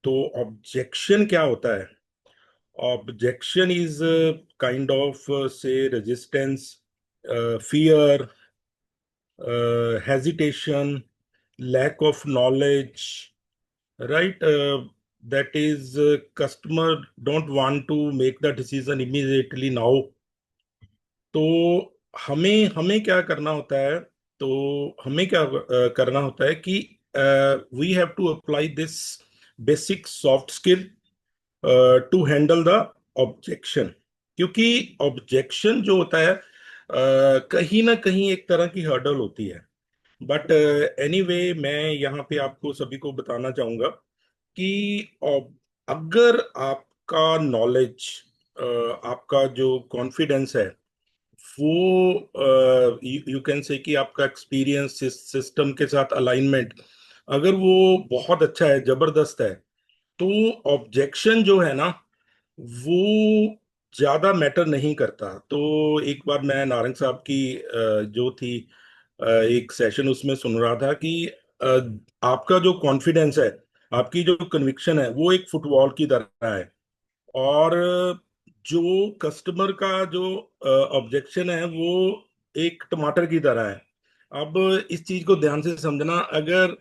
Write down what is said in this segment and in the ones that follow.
तो ऑब्जेक्शन क्या होता है? ऑब्जेक्शन इज काइंड ऑफ से resistance, fear, hesitation, lack of knowledge, right? That is, customer don't want to make the decision immediately now. तो हमें हमें क्या करना होता है? तो हमें क्या करना होता है कि we have to apply this basic soft skill to handle the objection. क्योंकि ऑब्जेक्शन जो होता है कहीं ना कहीं एक तरह की हर्डल होती है। बट एनीवे मैं यहाँ पे आपको सभी को बताना चाहूंगा कि अगर आपका नॉलेज, आपका जो कॉन्फिडेंस है, वो यू कैन से कि आपका एक्सपीरियंस सिस्टम के साथ अलाइनमेंट अगर वो बहुत अच्छा है, जबरदस्त है, तो ऑब्जेक्शन जो है ना, वो ज्यादा मैटर नहीं करता। तो एक बार मैं नारंग साहब की जो थी एक सेशन उसमें सुन रहा था कि आपका जो कॉन्फिडेंस है, आपकी जो कन्विक्शन है, वो एक फुटबॉल की तरह है। और जो कस्टमर का जो ऑब्जेक्शन है, वो एक टमाटर की तरह है। अब इस चीज को ध्यान से समझना, अगर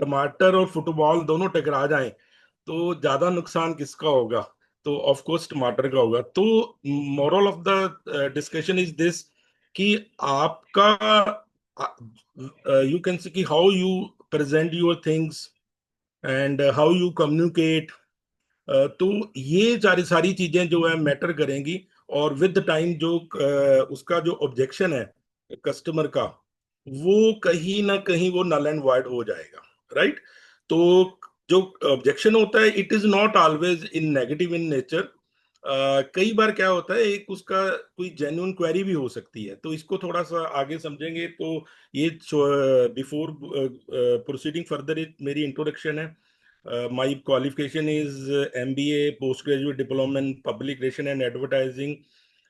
टमाटर और फुटबॉल दोनों टकरा जाएं तो ज्यादा नुकसान किसका होगा? तो ऑफ कोर्स टमाटर का होगा। तो moral of the discussion is this कि आपका यू कैन से कि how you present your things and how you communicate. तो ये सारी सारी चीजें जो है मैटर करेंगी। और विद टाइम जो उसका जो ऑब्जेक्शन है कस्टमर का, वो कहीं ना कहीं वो नल एंड वाइड हो जाएगा। राइट? तो जो ऑब्जेक्शन होता है, it is not always in negative in nature. कई बार क्या होता है, एक उसका कोई जेन्युइन क्वेरी भी हो सकती है। तो इसको थोड़ा सा आगे समझेंगे। तो ये बिफोर प्रोसीडिंग फर्दर मेरी इंट्रोडक्शन है। My qualification is MBA, postgraduate diploma in public relation and advertising,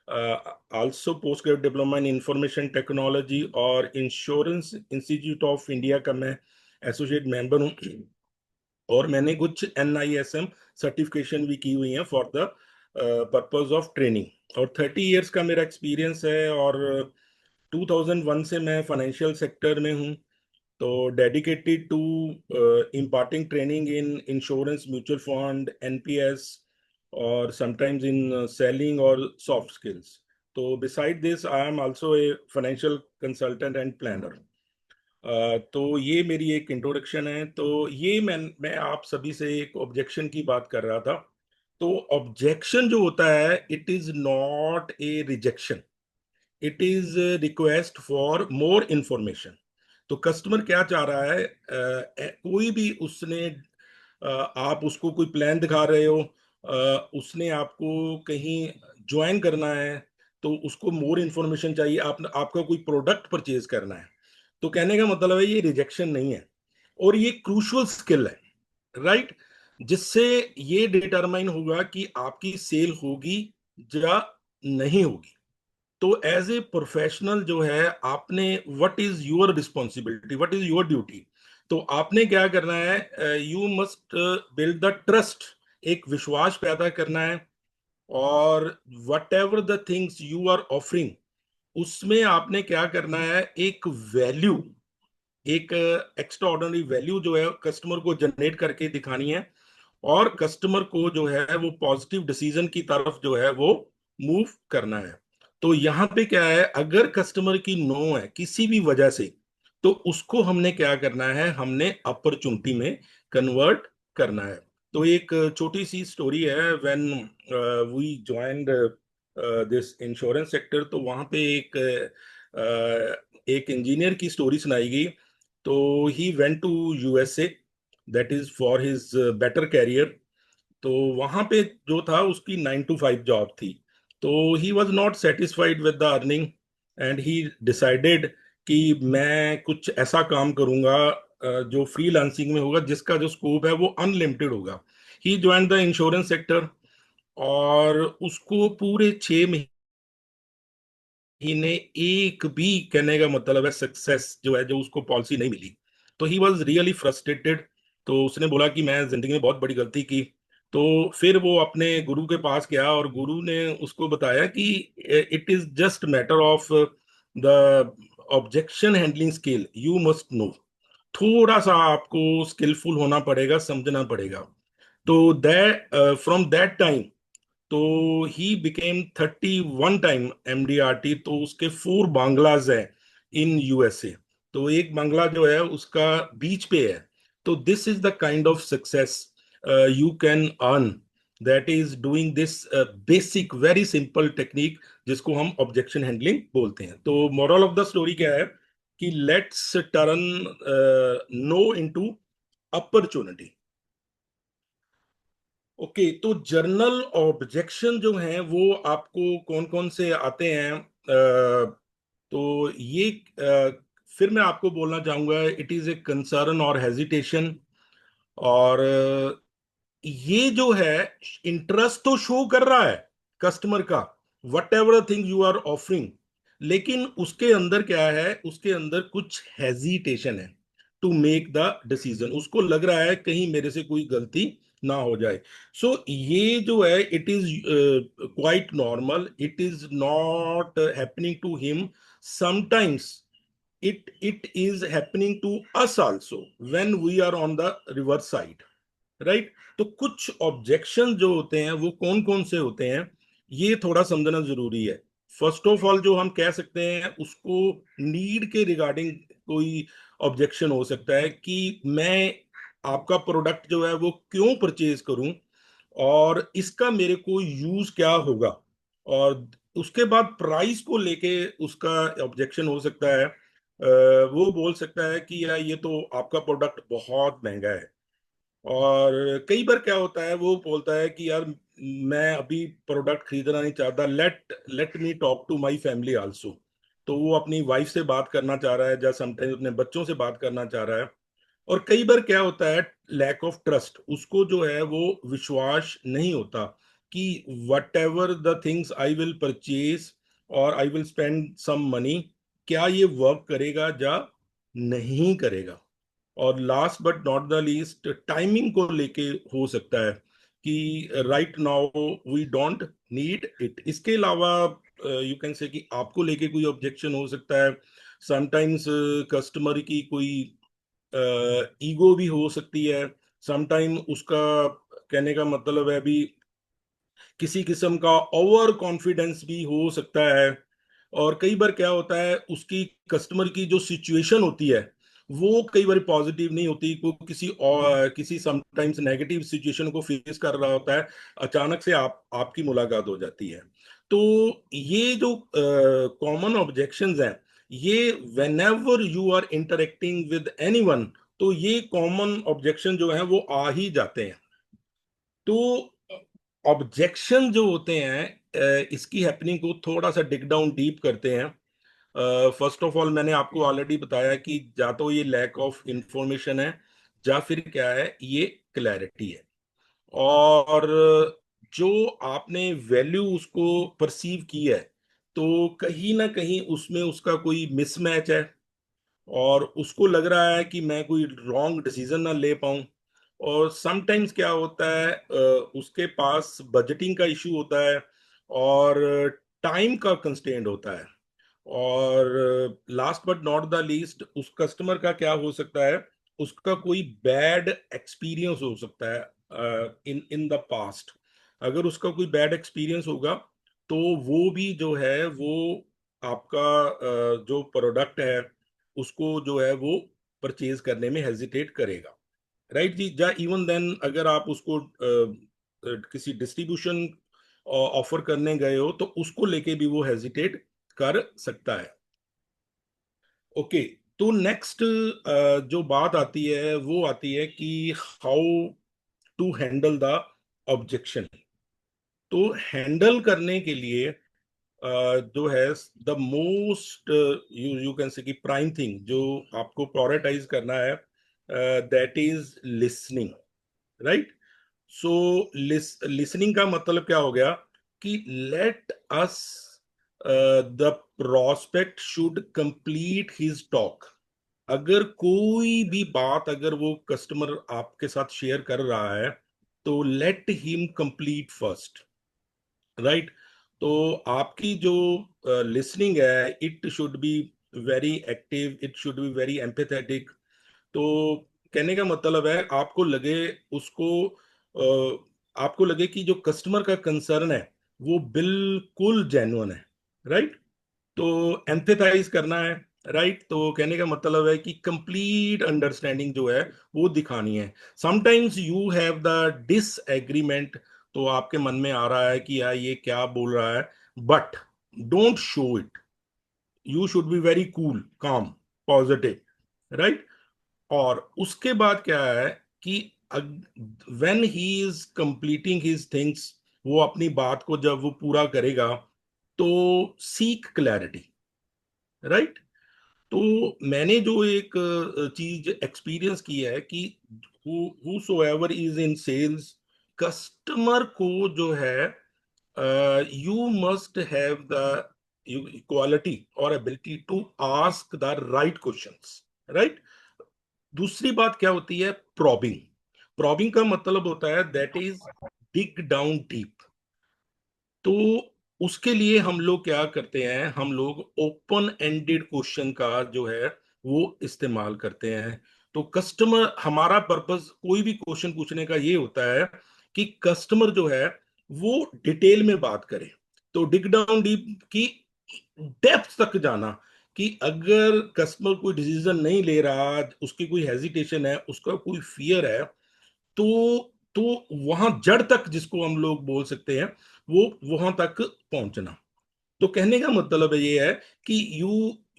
uh, also postgraduate diploma in information technology और इंश्योरेंस इंस्टीट्यूट ऑफ इंडिया का मैं एसोसिएट मेंबर हूँ। और मैंने कुछ NISM सर्टिफिकेशन भी की हुई है for the purpose of training. और 30 इयर्स का मेरा एक्सपीरियंस है। और 2001 से मैं फाइनेंशियल सेक्टर में हूँ। तो dedicated to imparting training in insurance, mutual fund, NPS, और समटाइम्स इन सेलिंग और सॉफ्ट स्किल्स। तो beside this I am also a financial consultant and planner. तो ये मेरी एक इंट्रोडक्शन है। तो ये मैं आप सभी से एक ऑब्जेक्शन की बात कर रहा था। तो ऑब्जेक्शन जो होता है, it is not a rejection, it is request for more information. तो कस्टमर क्या चाह रहा है? कोई भी उसने आप उसको कोई प्लान दिखा रहे हो, उसने आपको कहीं ज्वाइन करना है, तो उसको मोर इंफॉर्मेशन चाहिए। आपका कोई प्रोडक्ट परचेज करना है। तो कहने का मतलब है, ये रिजेक्शन नहीं है, और ये क्रूशल स्किल है। राइट? जिससे ये डिटरमाइन होगा कि आपकी सेल होगी या नहीं होगी। तो एज ए प्रोफेशनल जो है, आपने what is your responsibility, what is your duty? तो आपने क्या करना है? You must build the trust, एक विश्वास पैदा करना है। और whatever the things you are offering, उसमें आपने क्या करना है? एक वैल्यू, एक एक्स्ट्रा ऑर्डिनरी वैल्यू जो है कस्टमर को जनरेट करके दिखानी है। और कस्टमर को जो है वो पॉजिटिव डिसीजन की तरफ जो है वो मूव करना है। तो यहाँ पे क्या है, अगर कस्टमर की नो है किसी भी वजह से, तो उसको हमने क्या करना है? हमने अपॉर्चुनिटी में कन्वर्ट करना है। तो एक छोटी सी स्टोरी है। When we joined this insurance sector, तो वहाँ पे एक इंजीनियर की स्टोरी सुनाई गई। तो he went to USA, that is for his better career. तो वहां पे जो था, उसकी 9 to 5 जॉब थी। तो he was not satisfied with the earning, and he decided कि मैं कुछ ऐसा काम करूंगा जो फ्रीलांसिंग में होगा, जिसका जो स्कोप है वो अनलिमिटेड होगा। ही ज्वाइन द इंश्योरेंस सेक्टर। और उसको पूरे 6 महीने एक भी, कहने का मतलब है, सक्सेस जो है, जो उसको पॉलिसी नहीं मिली। तो ही वॉज रियली फ्रस्ट्रेटेड। तो उसने बोला कि मैं जिंदगी में बहुत बड़ी गलती की। तो फिर वो अपने गुरु के पास गया और गुरु ने उसको बताया कि it is just matter of the objection handling skill, you must know. थोड़ा सा आपको स्किलफुल होना पड़ेगा, समझना पड़ेगा। तो दैट फ्रॉम दैट टाइम, तो ही बिकेम 31 टाइम एमडीआरटी। तो उसके 4 बांग्लाज हैं इन यूएसए। तो एक बांग्ला जो है उसका बीच पे है। तो this is the kind of success you can earn, that is doing this basic very simple technique जिसको हम ऑब्जेक्शन हैंडलिंग बोलते हैं। तो मोरल ऑफ द स्टोरी क्या है कि let's turn no into opportunity. Okay, तो जर्नल ऑब्जेक्शन जो हैं वो आपको कौन कौन से आते हैं? तो ये फिर मैं आपको बोलना चाहूंगा, इट इज ए कंसर्न और हेजिटेशन। और ये जो है इंटरेस्ट तो शो कर रहा है कस्टमर का, whatever thing you are offering, लेकिन उसके अंदर क्या है, उसके अंदर कुछ हेजिटेशन है टू मेक द डिसीजन। उसको लग रहा है कहीं मेरे से कोई गलती ना हो जाए। सो ये जो है it is quite normal, it is not happening to him. Sometimes it is happening to us also when we are on the reverse side, right? तो कुछ ऑब्जेक्शन जो होते हैं वो कौन कौन से होते हैं, ये थोड़ा समझना जरूरी है। फर्स्ट ऑफ ऑल जो हम कह सकते हैं उसको नीड के रिगार्डिंग कोई ऑब्जेक्शन हो सकता है कि मैं आपका प्रोडक्ट जो है वो क्यों परचेज करूं और इसका मेरे को यूज क्या होगा। और उसके बाद प्राइस को लेके उसका ऑब्जेक्शन हो सकता है। वो बोल सकता है कि यार ये तो आपका प्रोडक्ट बहुत महंगा है। और कई बार क्या होता है वो बोलता है कि यार मैं अभी प्रोडक्ट खरीदना नहीं चाहता, let let me talk to my family also. तो वो अपनी वाइफ से बात करना चाह रहा है या समटाइम्स अपने बच्चों से बात करना चाह रहा है। और कई बार क्या होता है, लैक ऑफ ट्रस्ट, उसको जो है वो विश्वास नहीं होता कि whatever the things I will purchase और I will spend some money, क्या ये वर्क करेगा या नहीं करेगा। और last but not the least timing को लेके हो सकता है कि right now we don't need it. इसके अलावा यू कैन से कि आपको लेके कोई ऑब्जेक्शन हो सकता है। समटाइम्स कस्टमर की कोई ईगो भी हो सकती है। समटाइम उसका कहने का मतलब है भी किसी किस्म का ओवर कॉन्फिडेंस भी हो सकता है। और कई बार क्या होता है उसकी कस्टमर की जो सिचुएशन होती है वो कई बार पॉजिटिव नहीं होती, को किसी और किसी समटाइम्स नेगेटिव सिचुएशन को फेस कर रहा होता है, अचानक से आपकी मुलाकात हो जाती है। तो ये जो कॉमन ऑब्जेक्शंस हैं, ये whenever you are interacting with anyone, तो ये कॉमन ऑब्जेक्शन जो है वो आ ही जाते हैं। तो ऑब्जेक्शन जो होते हैं इसकी हैपनिंग को थोड़ा सा डिग डाउन डीप करते हैं। फर्स्ट ऑफ ऑल मैंने आपको ऑलरेडी बताया कि या तो ये लैक ऑफ इंफॉर्मेशन है या फिर क्या है, ये क्लैरिटी है। और जो आपने वैल्यू उसको परसीव की है, तो कहीं ना कहीं उसमें उसका कोई मिसमैच है और उसको लग रहा है कि मैं कोई रॉन्ग डिसीजन ना ले पाऊं। और समटाइम्स क्या होता है उसके पास बजटिंग का इशू होता है और टाइम का कंस्ट्रेंट होता है। और last but not the least उस कस्टमर का क्या हो सकता है, उसका कोई बैड एक्सपीरियंस हो सकता है इन इन द पास्ट। अगर उसका कोई बैड एक्सपीरियंस होगा तो वो भी जो है वो आपका जो प्रोडक्ट है उसको जो है वो परचेज करने में हेजिटेट करेगा, राइट जी? या इवन देन अगर आप उसको किसी डिस्ट्रीब्यूशन ऑफर करने गए हो तो उसको लेके भी वो हेजिटेट कर सकता है। ओके, तो नेक्स्ट जो बात आती है वो आती है कि how to handle the objection. तो हैंडल करने के लिए जो है the most you you can say कि प्राइम थिंग जो आपको प्रायोरिटाइज करना है, that is listening, right? So listening का मतलब क्या हो गया कि let us the prospect should complete his talk. अगर कोई भी बात अगर वो कस्टमर आपके साथ शेयर कर रहा है, तो let him complete first, right. तो आपकी जो लिसनिंग है, it should be very active, it should be very empathetic. तो कहने का मतलब है आपको लगे उसको आपको लगे कि जो कस्टमर का कंसर्न है वो बिल्कुल जेन्युइन है, राइट। तो एम्पैथाइज करना है, राइट। तो कहने का मतलब है कि कंप्लीट अंडरस्टैंडिंग जो है वो दिखानी है। Sometimes you have the disagreement, तो आपके मन में आ रहा है कि यार ये क्या बोल रहा है, but don't show it. You should be very cool, काम, पॉजिटिव, राइट। और उसके बाद क्या है कि when he is completing his things, वो अपनी बात को जब वो पूरा करेगा, तो सीक क्लैरिटी, राइट। तो मैंने जो एक चीज एक्सपीरियंस की है कि whosoever is in sales, customer को जो है you must have the quality और ability to ask the right questions, right. दूसरी बात क्या होती है, प्रॉबिंग। प्रॉबिंग का मतलब होता है that is dig down deep. तो उसके लिए हम लोग क्या करते हैं, हम लोग ओपन एंडेड क्वेश्चन का जो है वो इस्तेमाल करते हैं। तो कस्टमर, हमारा पर्पस कोई भी क्वेश्चन पूछने का ये होता है कि कस्टमर जो है वो डिटेल में बात करे। तो डिग डाउन डीप की डेप्थ तक जाना, कि अगर कस्टमर कोई डिसीजन नहीं ले रहा, उसकी कोई हेजिटेशन है, उसका कोई फियर है, तो तो वहां जड़ तक, जिसको हम लोग बोल सकते हैं, वो वहां तक पहुंचना। तो कहने का मतलब है ये है कि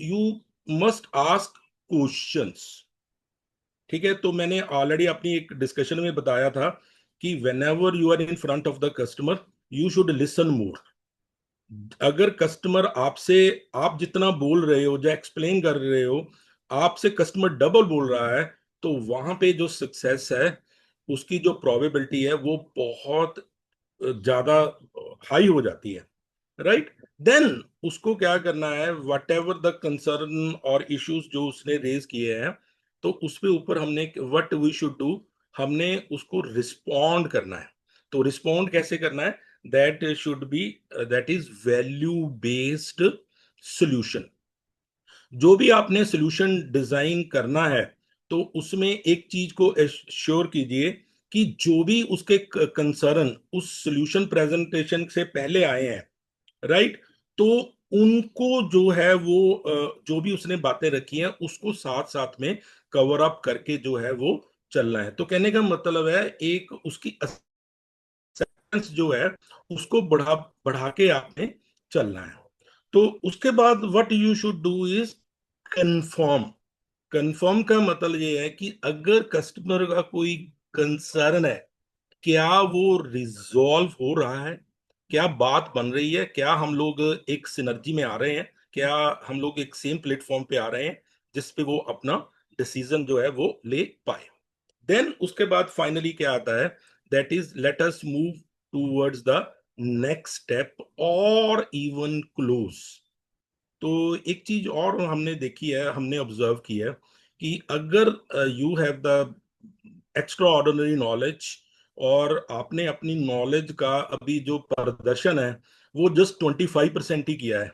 यू मस्ट आस्क क्वेश्चंस। ठीक है। तो मैंने ऑलरेडी अपनी एक डिस्कशन में बताया था कि whenever you are in front of the customer, you should listen more. अगर कस्टमर आपसे, आप जितना बोल रहे हो, जो एक्सप्लेन कर रहे हो, आपसे कस्टमर डबल बोल रहा है, तो वहां पे जो सक्सेस है, उसकी जो प्रोबेबिलिटी है वो बहुत ज्यादा हाई हो जाती है, राइट। देन उसको क्या करना है, वट एवर द कंसर्न और इश्यूज जो उसने रेज किए हैं, तो उस पे ऊपर हमने व्हाट वी शुड डू, हमने उसको रिस्पॉन्ड करना है। तो रिस्पॉन्ड कैसे करना है, that should be, that is value based solution. जो भी आपने सोल्यूशन डिजाइन करना है, तो उसमें एक चीज को श्योर कीजिए कि जो भी उसके कंसर्न उस सोल्यूशन प्रेजेंटेशन से पहले आए हैं, राइट, तो उनको जो है वो जो भी उसने बातें रखी हैं उसको साथ साथ में कवर अप करके जो है वो चलना है। तो कहने का मतलब है एक उसकी एक्सेप्टेंस जो है उसको बढ़ा बढ़ा के आपने चलना है। तो उसके बाद what you should do is confirm. Confirm का मतलब ये है कि अगर कस्टमर का कोई कंसर्न है, क्या वो रिजॉल्व हो रहा है, क्या बात बन रही है, क्या हम लोग एक सिनर्जी में आ रहे हैं, क्या हम लोग एक सेम प्लेटफॉर्म पे आ रहे हैं जिस पे वो अपना डिसीजन जो है वो ले पाए। देन उसके बाद फाइनली क्या आता है, that is let us move towards the next step और इवन क्लोज। तो एक चीज और हमने देखी है, हमने ऑब्जर्व की है कि अगर you have the extra ordinary knowledge, और आपने अपनी नॉलेज का अभी जो प्रदर्शन है वो जस्ट 25% ही किया है,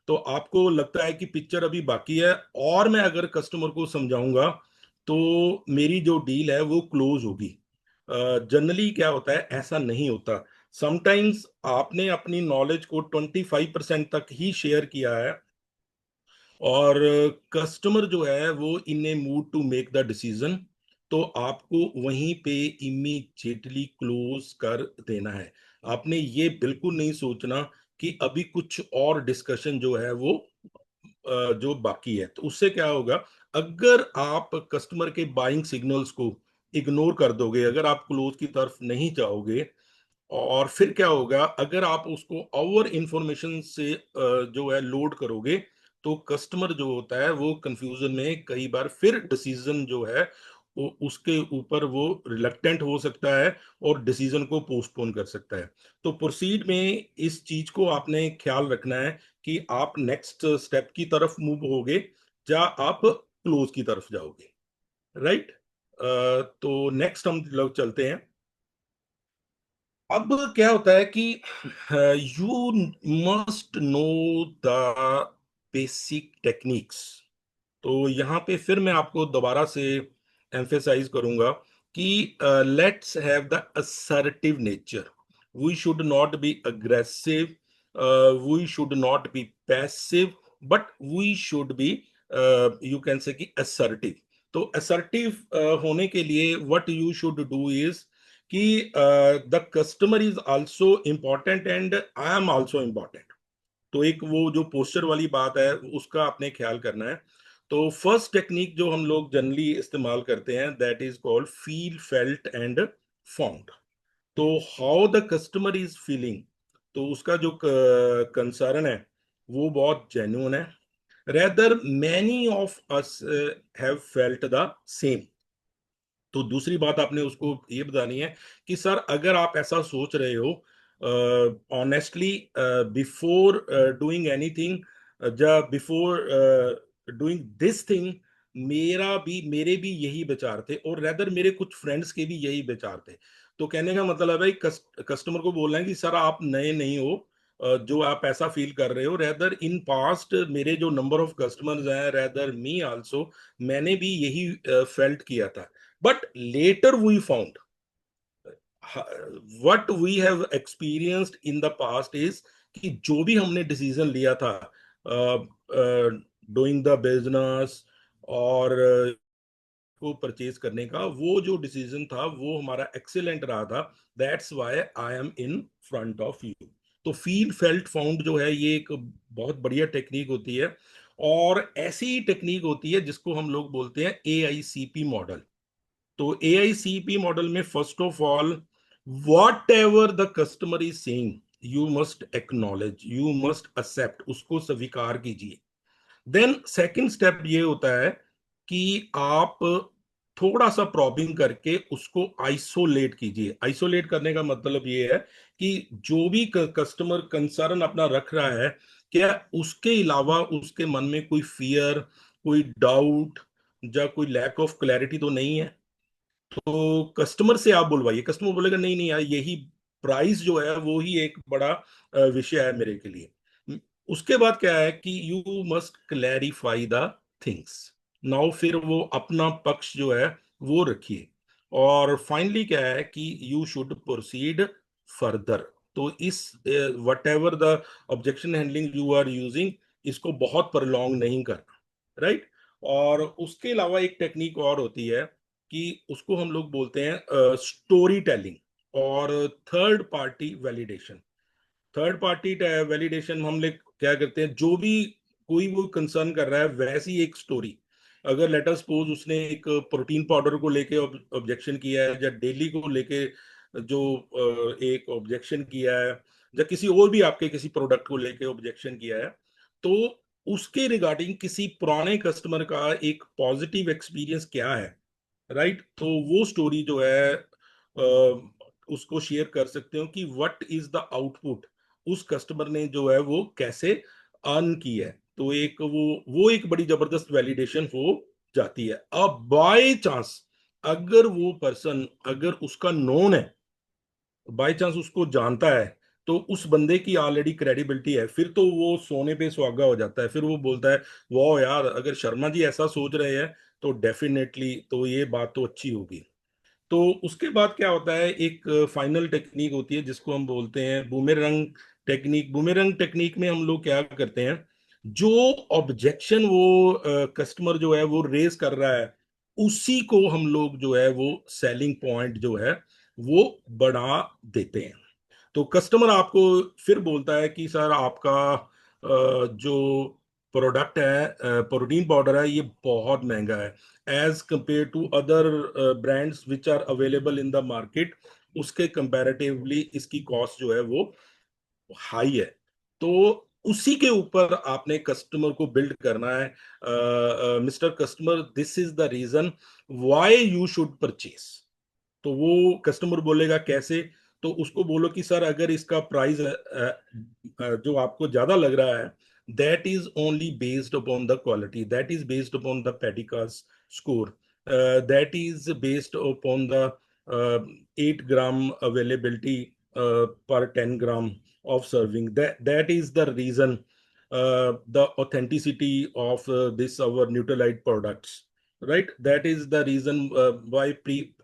तो आपको लगता है कि पिक्चर अभी बाकी है, और मैं अगर कस्टमर को समझाऊंगा तो मेरी जो डील है वो क्लोज होगी। जनरली क्या होता है, ऐसा नहीं होता। समटाइम्स आपने अपनी नॉलेज को 25% तक ही शेयर किया है, और कस्टमर जो है वो in a mood to make the decision, तो आपको वहीं पे इमीडिएटली क्लोज कर देना है। आपने ये बिल्कुल नहीं सोचना कि अभी कुछ और डिस्कशन जो है वो जो बाकी है। तो उससे क्या होगा, अगर आप कस्टमर के बाइंग सिग्नल्स को इग्नोर कर दोगे, अगर आप क्लोज की तरफ नहीं जाओगे, और फिर क्या होगा, अगर आप उसको और इंफॉर्मेशन से जो है लोड करोगे, तो कस्टमर जो होता है वो कंफ्यूजन में कई बार फिर डिसीजन जो है वो उसके ऊपर वो रिलक्टेंट हो सकता है और डिसीजन को पोस्टपोन कर सकता है। तो प्रोसीड में इस चीज को आपने ख्याल रखना है कि आप नेक्स्ट स्टेप की तरफ मूव होगे, या आप क्लोज की तरफ जाओगे, राइट। तो नेक्स्ट हम लोग चलते हैं। अब क्या होता है कि you must know the basic techniques. तो यहाँ पे फिर मैं आपको दोबारा से एम्फेसाइज करूंगा कि let's have the assertive nature. We should not be aggressive, we should not be passive, but we should be, you can say कि असर्टिव। तो असर्टिव होने के लिए what you should do is कि the customer is also important and I am also important. तो एक वो जो पोस्चर वाली बात है उसका आपने ख्याल करना है। तो फर्स्ट टेक्निक जो हम लोग जनरली इस्तेमाल करते हैं that is called feel felt and found. तो how the customer is feeling, तो उसका जो कंसर्न है वो बहुत जेन्युइन है। Rather many of us have felt the same. तो दूसरी बात आपने उसको ये बतानी है कि सर अगर आप ऐसा सोच रहे हो ऑनेस्टली बिफोर डूइंग एनीथिंग, जब बिफोर डूइंग दिस थिंग मेरे भी यही विचार थे और रेदर मेरे कुछ फ्रेंड्स के भी यही विचार थे। तो कहने का मतलब है कस्टमर को बोलना है कि सर आप नए नहीं हो, जो आप ऐसा फील कर रहे हो। रेदर इन पास्ट मेरे जो नंबर ऑफ कस्टमर्स हैं, रेदर मी आल्सो, मैंने भी यही फेल्ट किया था। But later we found what we have experienced in the past is कि जो भी हमने डिसीजन लिया था डूइंग द बिजनेस और को परचेज करने का, वो जो डिसीजन था वो हमारा एक्सीलेंट रहा था। That's why I am in front of you. तो फील फेल्ट फाउंड जो है ये एक बहुत बढ़िया टेक्निक होती है। और ऐसी टेक्निक होती है जिसको हम लोग बोलते हैं AICP मॉडल। तो AICP मॉडल में first of all whatever the customer is saying you must acknowledge, you must accept, उसको स्वीकार कीजिए। देन सेकंड स्टेप ये होता है कि आप थोड़ा सा प्रॉबिंग करके उसको आइसोलेट कीजिए। आइसोलेट करने का मतलब ये है कि जो भी कस्टमर कंसर्न अपना रख रहा है, क्या उसके अलावा उसके मन में कोई फियर, कोई डाउट या कोई लैक ऑफ क्लैरिटी तो नहीं है। तो कस्टमर से आप बुलवाइए, कस्टमर बोलेगा नहीं नहीं यार यही प्राइस जो है वो ही एक बड़ा विषय है मेरे के लिए। उसके बाद क्या है कि you must clarify the things. Now फिर वो अपना पक्ष जो है वो रखिए। और फाइनली क्या है कि यू शुड प्रोसीड फर्दर। तो इस whatever the objection handling you are using, इसको बहुत प्रलॉन्ग नहीं करना, राइट। और उसके अलावा एक टेक्निक और होती है कि उसको हम लोग बोलते हैं स्टोरी टेलिंग और third party validation. Third party validation हम लोग क्या करते हैं, जो भी कोई वो कंसर्न कर रहा है वैसी एक स्टोरी। अगर लेटर सपोज उसने एक प्रोटीन पाउडर को लेके ऑब्जेक्शन किया है या डेली को लेके जो एक ऑब्जेक्शन किया है, या किसी और भी आपके किसी प्रोडक्ट को लेके ऑब्जेक्शन किया है, तो उसके रिगार्डिंग किसी पुराने कस्टमर का एक पॉजिटिव एक्सपीरियंस क्या है, राइट। तो वो स्टोरी जो है उसको शेयर कर सकते हो कि व्हाट इज द आउटपुट, उस कस्टमर ने जो है वो कैसे अर्न की है। तो एक वो एक बड़ी जबरदस्त वैलिडेशन हो जाती है। अब बाय चांस अगर वो पर्सन अगर उसका नोन है, बाय चांस उसको जानता है, तो उस बंदे की ऑलरेडी क्रेडिबिलिटी है, फिर तो वो सोने पे सुहागा हो जाता है। फिर वो बोलता है वाह यार अगर शर्मा जी ऐसा सोच रहे हैं तो डेफिनेटली तो ये बात तो अच्छी होगी। तो उसके बाद क्या होता है, एक फाइनल टेक्निक होती है जिसको हम बोलते हैं बूमेरंग टेक्निक। बूमेरंग टेक्निक में हम लोग क्या करते हैं, जो ऑब्जेक्शन वो कस्टमर जो है वो रेज कर रहा है, उसी को हम लोग जो है वो सेलिंग पॉइंट जो है वो बढ़ा देते हैं। तो कस्टमर आपको फिर बोलता है कि सर आपका जो प्रोडक्ट है प्रोटीन पाउडर है ये बहुत महंगा है as compare to other brands which are available in the market. उसके कंपैरेटिवली इसकी कॉस्ट जो है वो हाई है। तो उसी के ऊपर आपने कस्टमर को बिल्ड करना है, mister customer this is the reason why you should purchase. तो वो कस्टमर बोलेगा कैसे, तो उसको बोलो कि सर अगर इसका प्राइस जो आपको ज्यादा लग रहा है that is only based upon the quality, that is based upon the Pettycast score, that is based upon the 8 gram availability per 10 gram of serving. That is the reason, the authenticity of this our Nutralite products, right? That is the reason why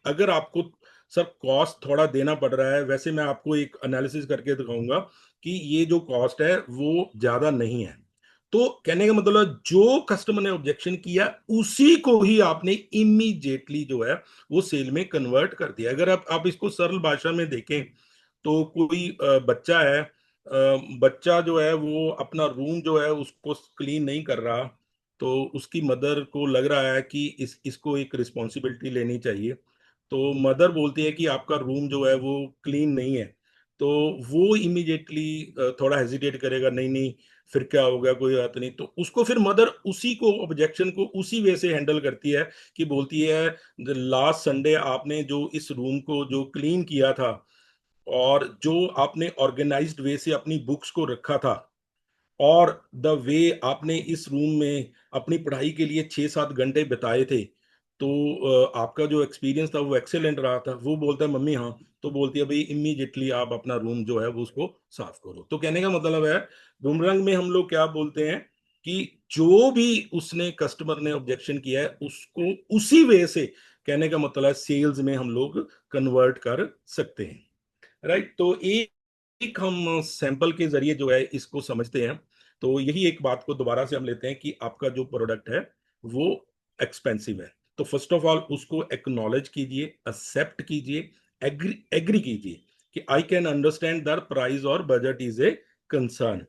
अगर आपको sir cost थोड़ा देना पड़ रहा है, वैसे मैं आपको एक एनालिसिस करके दिखाऊंगा कि ये जो कॉस्ट है वो ज्यादा नहीं है। तो कहने का मतलब जो कस्टमर ने ऑब्जेक्शन किया उसी को ही आपने इमीडिएटली जो है वो सेल में कन्वर्ट कर दिया। अगर आप इसको सरल भाषा में देखें तो कोई बच्चा है, बच्चा जो है वो अपना रूम जो है उसको क्लीन नहीं कर रहा, तो उसकी मदर को लग रहा है कि इसको एक रिस्पॉन्सिबिलिटी लेनी चाहिए। तो मदर बोलती है कि आपका रूम जो है वो क्लीन नहीं है, तो वो इमीडिएटली थोड़ा हेजिटेट करेगा, नहीं नहीं फिर क्या हो गया, कोई बात नहीं। तो उसको फिर मदर उसी को ऑब्जेक्शन को उसी वे से हैंडल करती है कि बोलती है लास्ट संडे आपने जो इस रूम को जो क्लीन किया था और जो आपने ऑर्गेनाइज्ड वे से अपनी बुक्स को रखा था और द वे आपने इस रूम में अपनी पढ़ाई के लिए 6-7 घंटे बिताए थे, तो आपका जो एक्सपीरियंस था वो एक्सेलेंट रहा था। वो बोलता है मम्मी हाँ, तो बोलती है भाई इमीडिएटली आप अपना रूम जो है वो उसको साफ करो। तो कहने का मतलब है बुमरंग में हम लोग क्या बोलते हैं कि जो भी उसने कस्टमर ने ऑब्जेक्शन किया है उसको उसी वे से, कहने का मतलब है सेल्स में हम लोग कन्वर्ट कर सकते हैं, राइट। तो एक हम सैंपल के जरिए जो है इसको समझते हैं। तो यही एक बात को दोबारा से हम लेते हैं कि आपका जो प्रोडक्ट है वो एक्सपेंसिव है, तो फर्स्ट ऑफ ऑल उसको एक्नॉलेज कीजिए, एक्सेप्ट कीजिए, एग्री एग्री कीजिए कि I can understand that price और budget is a concern,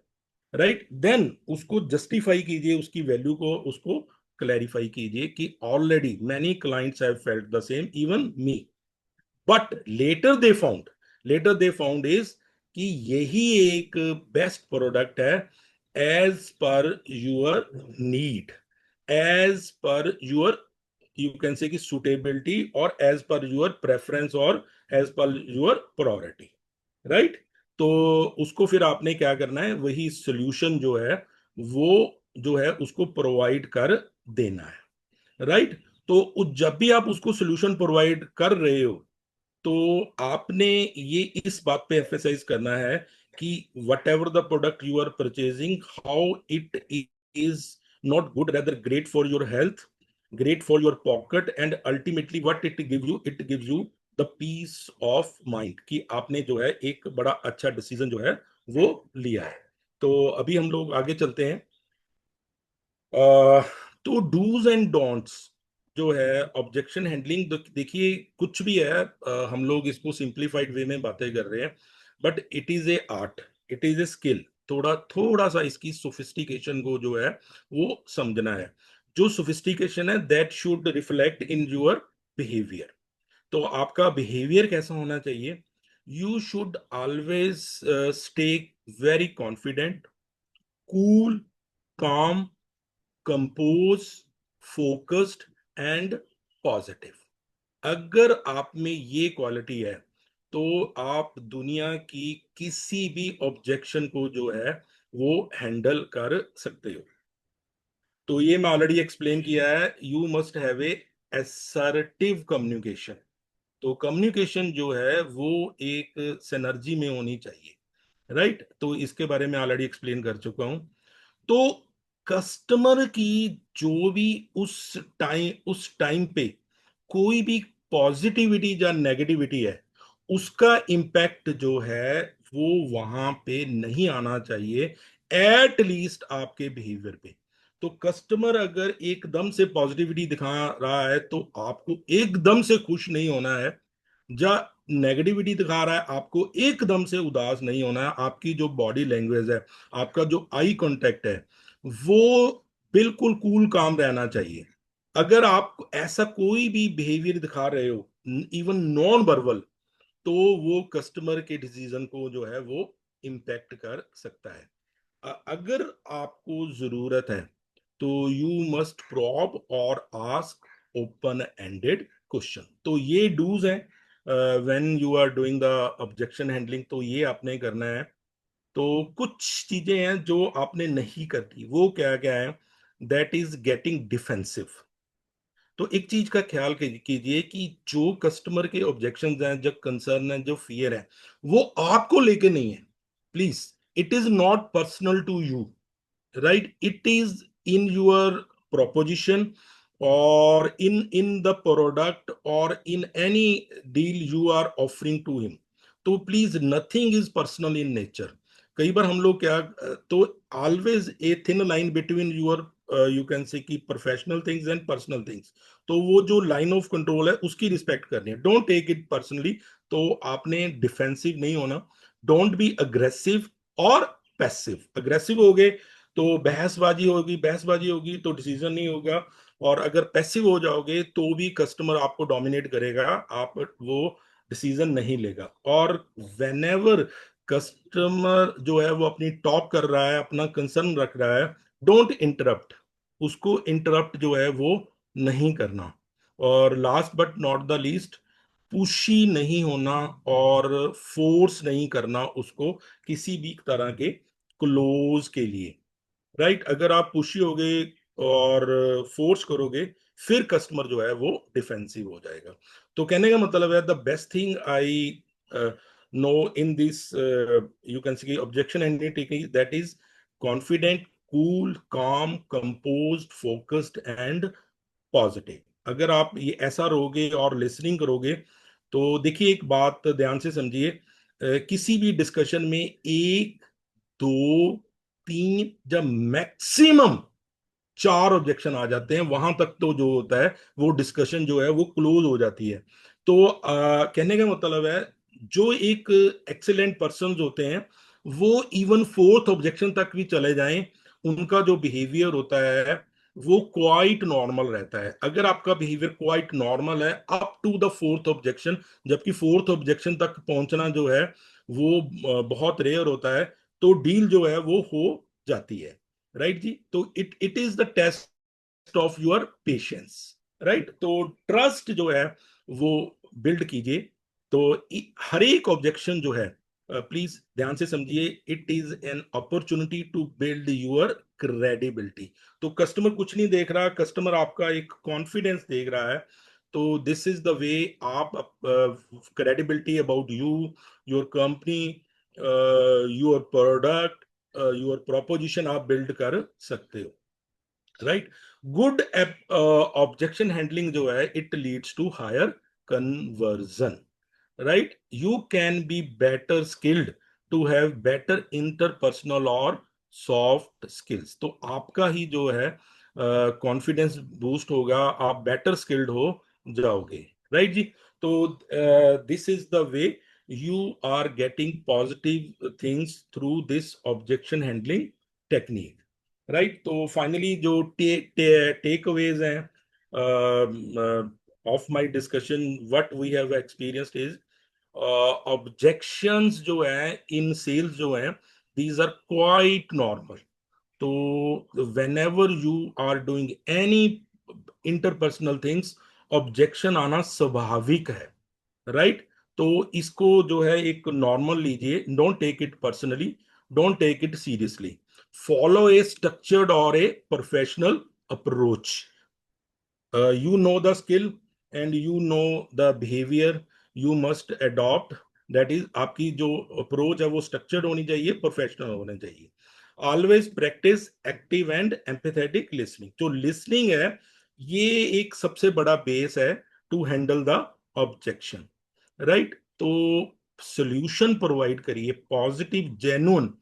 right. Then उसको जस्टिफाई कीजिए, उसकी वैल्यू को उसको क्लैरिफाई कीजिए कि already many clients have felt the same, even me, but later they found is कि यही एक बेस्ट प्रोडक्ट है as per your need, as per your, you can say कि सुटेबिलिटी, और एज पर यूर प्रेफरेंस, और as per your priority, right. तो उसको फिर आपने क्या करना है, वही सोल्यूशन जो है वो जो है उसको प्रोवाइड कर देना है, राइट। तो जब भी आप उसको सोल्यूशन प्रोवाइड कर रहे हो तो आपने ये इस बात पे एम्फेसाइज करना है कि whatever the product you are purchasing, how it is not good, rather great for your health, great for your pocket, and ultimately what it give you the peace of mind कि आपने जो है एक बड़ा अच्छा decision जो है वो लिया है। तो अभी हम लोग आगे चलते हैं। तो डूज एंड डोंट्स जो है ऑब्जेक्शन हैंडलिंग, देखिए कुछ भी है, हम लोग इसको सिंप्लीफाइड वे में बातें कर रहे हैं, but it is a art, it is a skill. थोड़ा थोड़ा सा इसकी सोफिस्टिकेशन को जो है वो समझना है। जो सोफिस्टिकेशन है that should reflect in your behaviour. तो आपका बिहेवियर कैसा होना चाहिए? You should always stay very confident, cool, काम, कंपोज, फोकस्ड एंड पॉजिटिव। अगर आप में ये क्वालिटी है तो आप दुनिया की किसी भी ऑब्जेक्शन को जो है वो हैंडल कर सकते हो। तो ये मैं ऑलरेडी एक्सप्लेन किया है, you must have a assertive communication. तो कम्युनिकेशन जो है वो एक सिनर्जी में होनी चाहिए, राइट। तो इसके बारे में ऑलरेडी एक्सप्लेन कर चुका हूं। तो कस्टमर की जो भी उस टाइम पे कोई भी पॉजिटिविटी या नेगेटिविटी है, उसका इम्पैक्ट जो है वो वहां पे नहीं आना चाहिए, एट लीस्ट आपके बिहेवियर पे। तो कस्टमर अगर एकदम से पॉजिटिविटी दिखा रहा है तो आपको एकदम से खुश नहीं होना है, या नेगेटिविटी दिखा रहा है आपको एकदम से उदास नहीं होना है। आपकी जो बॉडी लैंग्वेज है, आपका जो आई कांटेक्ट है, वो बिल्कुल कूल काम रहना चाहिए। अगर आप ऐसा कोई भी बिहेवियर दिखा रहे हो, इवन नॉन वर्बल, तो वो कस्टमर के डिसीजन को जो है वो इम्पैक्ट कर सकता है। अगर आपको जरूरत है तो यू मस्ट प्रॉब और आस्क ओपन एंडेड क्वेश्चन। तो ये डूज हैं when you are doing the objection handling, तो ये आपने करना है। तो कुछ चीजें हैं जो आपने नहीं करनी, वो क्या क्या है, दैट इज गेटिंग डिफेंसिव। तो एक चीज का ख्याल कीजिए कि जो कस्टमर के ऑब्जेक्शंस हैं, जो कंसर्न है, जो फियर है, वो आपको लेके नहीं है। Please, it is not personal to you, right? It is in your proposition or in the product or in any deal you are offering to him. तो please, nothing is personal in nature. कई बार हम लोग क्या, तो always a thin line between your, you can say कि professional things and personal things. तो वो जो लाइन ऑफ कंट्रोल है उसकी रिस्पेक्ट करनी है, डोंट टेक इट पर्सनली। तो आपने डिफेंसिव नहीं होना, डोंट बी अग्रेसिव और पैसिव। अग्रेसिव हो गए तो बहसबाजी होगी तो डिसीजन नहीं होगा, और अगर पैसिव हो जाओगे तो भी कस्टमर आपको डोमिनेट करेगा, आप वो डिसीजन नहीं लेगा। और वेनेवर कस्टमर जो है वो अपनी टॉप कर रहा है, अपना कंसर्न रख रहा है, डोंट इंटरप्ट, उसको इंटरप्ट जो है वो नहीं करना। और last but not the least, pushy नहीं होना और फोर्स नहीं करना उसको किसी भी तरह के क्लोज के लिए, राइट? अगर आप पुशी होगे और फोर्स करोगे, फिर कस्टमर जो है वो डिफेंसिव हो जाएगा। तो कहने का मतलब है, the best thing I know in this, you can see objection handling technique, that is confident, cool, काम, कंपोज्ड, फोकस्ड एंड पॉजिटिव। अगर आप ये ऐसा रहोगे और लिसनिंग करोगे, तो देखिए एक बात ध्यान से समझिए, किसी भी डिस्कशन में एक, दो, तीन, जब मैक्सिमम चार ऑब्जेक्शन आ जाते हैं, वहां तक तो जो होता है वो डिस्कशन जो है वो क्लोज हो जाती है। तो कहने का मतलब है, जो एक एक्सीलेंट पर्सन होते हैं, वो इवन फोर्थ ऑब्जेक्शन तक भी चले जाएं, उनका जो बिहेवियर होता है वो क्वाइट नॉर्मल रहता है। अगर आपका बिहेवियर क्वाइट नॉर्मल है up to the fourth objection, जबकि फोर्थ ऑब्जेक्शन तक पहुंचना जो है वो बहुत रेयर होता है, तो डील जो है वो हो जाती है, राइट जी? तो it is the test of your patience, right? तो ट्रस्ट जो है वो बिल्ड कीजिए। तो हर एक ऑब्जेक्शन जो है, प्लीज ध्यान से समझिए, it is an opportunity to build your credibility. तो कस्टमर कुछ नहीं देख रहा, कस्टमर आपका एक कॉन्फिडेंस देख रहा है। तो दिस इज द वे आप credibility about you, your company, your product, your proposition आप बिल्ड कर सकते हो, राइट? गुड ऑब्जेक्शन हैंडलिंग जो है, it leads to higher conversion, right? You can be better skilled to have better interpersonal और soft skills. तो आपका ही जो है कॉन्फिडेंस बूस्ट होगा, आप बेटर स्किल्ड हो जाओगे, राइट जी? तो this is the way you are getting positive things through this objection handling technique, right? तो फाइनली जो टेक अवेज हैं of my discussion, what we have experienced is, objections जो है इन सेल्स जो है, दीज आर क्वाइट नॉर्मल। तो when you are doing any interpersonal things, objection आना स्वाभाविक है, राइट? तो इसको जो है एक नॉर्मल लीजिए, don't take it personally, don't take it seriously, follow a structured और a professional approach. You know the skill and you know the behavior you must adopt, that is आपकी जो अप्रोच है वो स्ट्रक्चर्ड होनी चाहिए, professional होना चाहिए। Always practice active and empathetic listening. जो लिसनिंग है, ये एक सबसे बड़ा बेस है to handle the objection, right? तो सोल्यूशन प्रोवाइड करिए, positive, genuine,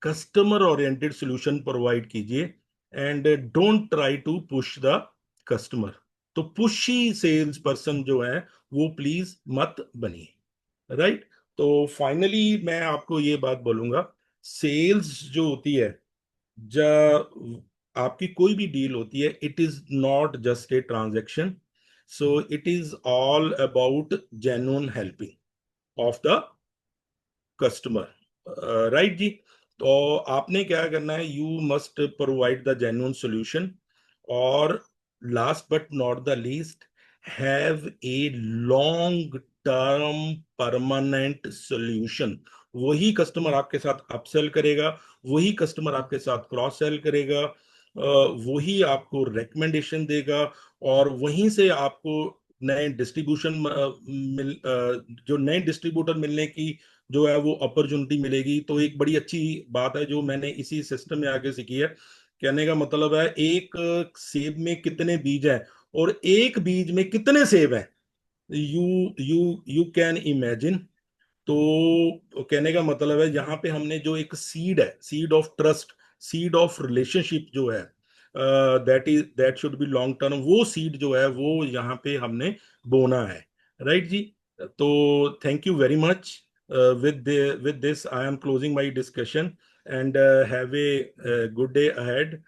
customer oriented solution provide कीजिए, and don't try to push the customer. तो पुशी सेल्स पर्सन जो है वो प्लीज मत बनिए, राइट? तो फाइनली मैं आपको ये बात बोलूंगा, सेल्स जो होती है, जब आपकी कोई भी डील होती है, it is not just a transaction, so it is all about genuine helping of the customer, right जी? तो आपने क्या करना है, you must provide the genuine solution, और last but not the least, have a long term permanent solution. वही customer आपके साथ अपसेल करेगा, वही कस्टमर आपके साथ क्रॉस सेल करेगा, वही आपको रिकमेंडेशन देगा, और वहीं से आपको नए डिस्ट्रीब्यूशन जो नए डिस्ट्रीब्यूटर मिलने की जो है वो अपॉर्चुनिटी मिलेगी। तो एक बड़ी अच्छी बात है जो मैंने इसी सिस्टम में आगे सीखी है। कहने का मतलब है एक सेब में कितने बीज हैं और एक बीज में कितने सेब हैं, यू यू कैन इमेजिन। तो कहने का मतलब है यहाँ पे हमने जो एक सीड है, seed of trust, seed of relationship जो है, that should be long term, वो सीड जो है वो यहाँ पे हमने बोना है। राइट जी। तो thank you very much. With this I am closing my discussion, and have a good day ahead.